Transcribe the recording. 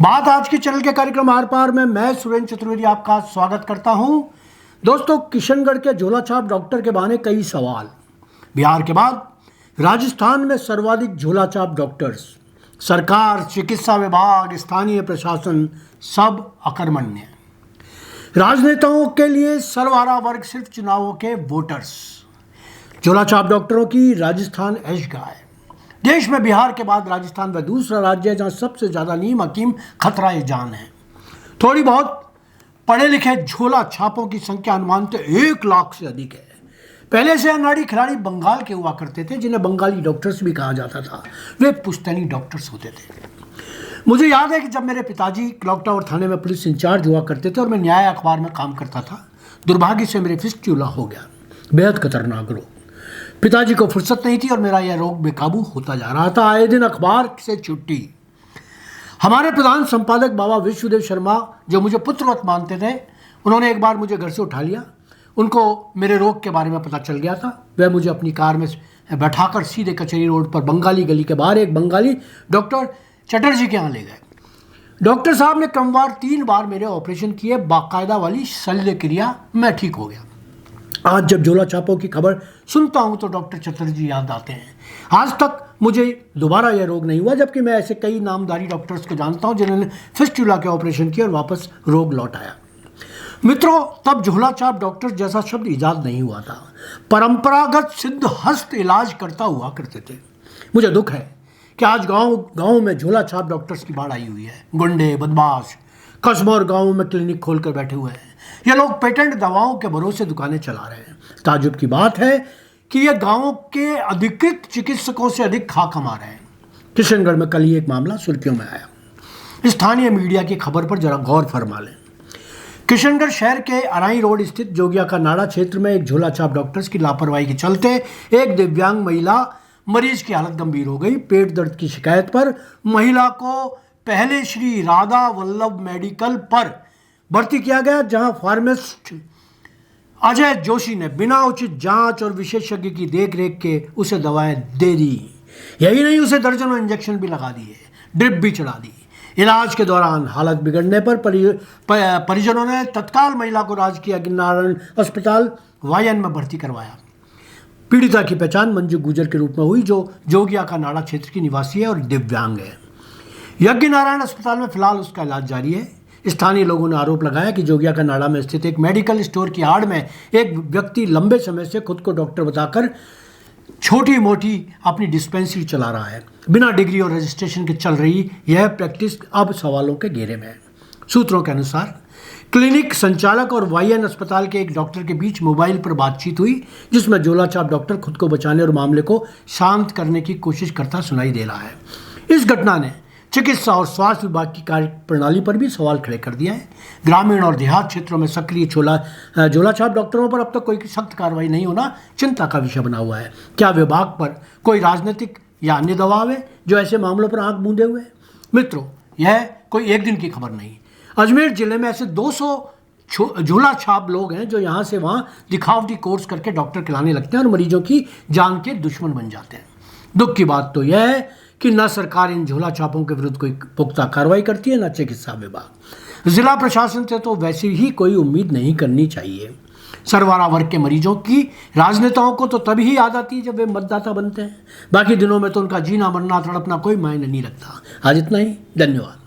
बात आज के चैनल के कार्यक्रम आर पार में मैं सुरेंद्र चतुर्वेदी आपका स्वागत करता हूं। दोस्तों, किशनगढ़ के झोलाछाप डॉक्टर के बहाने कई सवाल। बिहार के बाद राजस्थान में सर्वाधिक झोलाछाप डॉक्टर्स, सरकार, चिकित्सा विभाग, स्थानीय प्रशासन सब अकर्मण्य। राजनेताओं के लिए सर्वहारा वर्ग सिर्फ चुनावों के वोटर्स। झोलाछाप डॉक्टरों की राजस्थान ऐशगाह। देश में बिहार के बाद राजस्थान वह दूसरा राज्य है जहां सबसे ज्यादा नीम हकीम खतरा जान है। थोड़ी बहुत पढ़े लिखे झोला छापों की संख्या अनुमानतः 1 लाख से अधिक है। पहले से अनाड़ी खिलाड़ी बंगाल के हुआ करते थे, जिन्हें बंगाली डॉक्टर्स भी कहा जाता था। वे पुश्तैनी डॉक्टर्स होते थे। मुझे याद है कि जब मेरे पिताजी क्लॉक टावर थाने में पुलिस इंचार्ज हुआ करते थे और मैं न्याय अखबार में काम करता था, दुर्भाग्य से मेरे फिस्ट्यूला हो गया। बेहद खतरनाक रोग। पिताजी को फुर्सत नहीं थी और मेरा यह रोग बेकाबू होता जा रहा था। आए दिन अखबार से छुट्टी। हमारे प्रधान संपादक बाबा विश्वदेव शर्मा, जो मुझे पुत्रवत मानते थे, उन्होंने एक बार मुझे घर से उठा लिया। उनको मेरे रोग के बारे में पता चल गया था। वह मुझे अपनी कार में बैठाकर सीधे कचहरी रोड पर बंगाली गली के बाहर एक बंगाली डॉक्टर चटर्जी के यहाँ ले गए। डॉक्टर साहब ने क्रमवार 3 बार मेरे ऑपरेशन किए, बाकायदा वाली शल्य क्रिया। मैं ठीक हो गया। आज जब झोला छापों की खबर सुनता हूं तो डॉक्टर चटर्जी याद आते हैं। आज तक मुझे दोबारा यह रोग नहीं हुआ, जबकि मैं ऐसे कई नामधारी डॉक्टर्स को जानता हूं जिन्होंने फिस्टुला के ऑपरेशन किए और वापस रोग लौट आया। मित्रों, तब झोला छाप डॉक्टर जैसा शब्द इजाद नहीं हुआ था। परंपरागत सिद्ध हस्त इलाज करता हुआ करते थे। मुझे दुख है कि आज गाँव में झोला छाप डॉक्टर्स की बाढ़ आई हुई है। गुंडे, बदमाश कस्बों और गाँवों में क्लिनिक खोलकर बैठे हुए हैं। ये लोग पेटेंट दवाओं के भरोसे दुकानें चला रहे हैं। ताजुब की बात है कि ये गांवों के अधिकृत चिकित्सकों से अधिक खा कमा रहे हैं। किशनगढ़ में कल ही एक मामला सुर्खियों में आया। स्थानीय मीडिया की खबर पर जरा गौर फरमा लें। किशनगढ़ शहर के अराई रोड स्थित जोगिया का नाड़ा क्षेत्र में एक झोला छाप डॉक्टर्स की लापरवाही के चलते एक दिव्यांग महिला मरीज की हालत गंभीर हो गई। पेट दर्द की शिकायत पर महिला को पहले श्री राधा वल्लभ मेडिकल पर भर्ती किया गया, जहां फार्मासिस्ट अजय जोशी ने बिना उचित जांच और विशेषज्ञ की देखरेख के उसे दवाएं दे दी। यही नहीं, उसे दर्जनों इंजेक्शन भी लगा दिए, ड्रिप भी चढ़ा दी। इलाज के दौरान हालत बिगड़ने पर परिजनों ने तत्काल महिला को राजकीय यज्ञनारायण अस्पताल वायन में भर्ती करवाया। पीड़िता की पहचान मंजू गुजर के रूप में हुई, जो जोगिया का नाड़ा क्षेत्र की निवासी है और दिव्यांग है। यज्ञनारायण अस्पताल में फिलहाल उसका इलाज जारी है। स्थानीय लोगों ने आरोप लगाया कि जोगिया का नाड़ा में स्थित एक मेडिकल स्टोर की आड़ में एक व्यक्ति लंबे समय से खुद को डॉक्टर बताकर छोटी मोटी अपनी डिस्पेंसरी चला रहा है। बिना डिग्री और रजिस्ट्रेशन के चल रही यह प्रैक्टिस अब सवालों के घेरे में है। सूत्रों के अनुसार क्लिनिक संचालक और वाईएन अस्पताल के एक डॉक्टर के बीच मोबाइल पर बातचीत हुई, जिसमें झोला छाप डॉक्टर खुद को बचाने और मामले को शांत करने की कोशिश करता सुनाई दे रहा है। इस घटना ने चिकित्सा और स्वास्थ्य विभाग की कार्य प्रणाली पर भी सवाल खड़े कर दिया है। ग्रामीण और देहात क्षेत्रों में सक्रिय झोला छाप डॉक्टरों पर अब तक कोई सख्त कार्रवाई नहीं होना चिंता का विषय बना हुआ है। क्या विभाग पर कोई राजनीतिक या अन्य दबाव है जो ऐसे मामलों पर आंख मूंदे हुए है? मित्रों, यह कोई एक दिन की खबर नहीं। अजमेर जिले में ऐसे 200 झोला छाप लोग हैं जो यहाँ से वहाँ दिखावटी कोर्स करके डॉक्टर खिलाने लगते हैं और मरीजों की जान के दुश्मन बन जाते हैं। दुख की बात तो यह है कि न सरकार इन झोला छापों के विरुद्ध कोई पुख्ता कार्रवाई करती है, न चिकित्सा विभाग। जिला प्रशासन से तो वैसे ही कोई उम्मीद नहीं करनी चाहिए। सर्वहारा वर्ग के मरीजों की राजनेताओं को तो तभी याद आती है जब वे मतदाता बनते हैं। बाकी दिनों में तो उनका जीना मरना तड़पना कोई मायने नहीं रखता। आज इतना ही। धन्यवाद।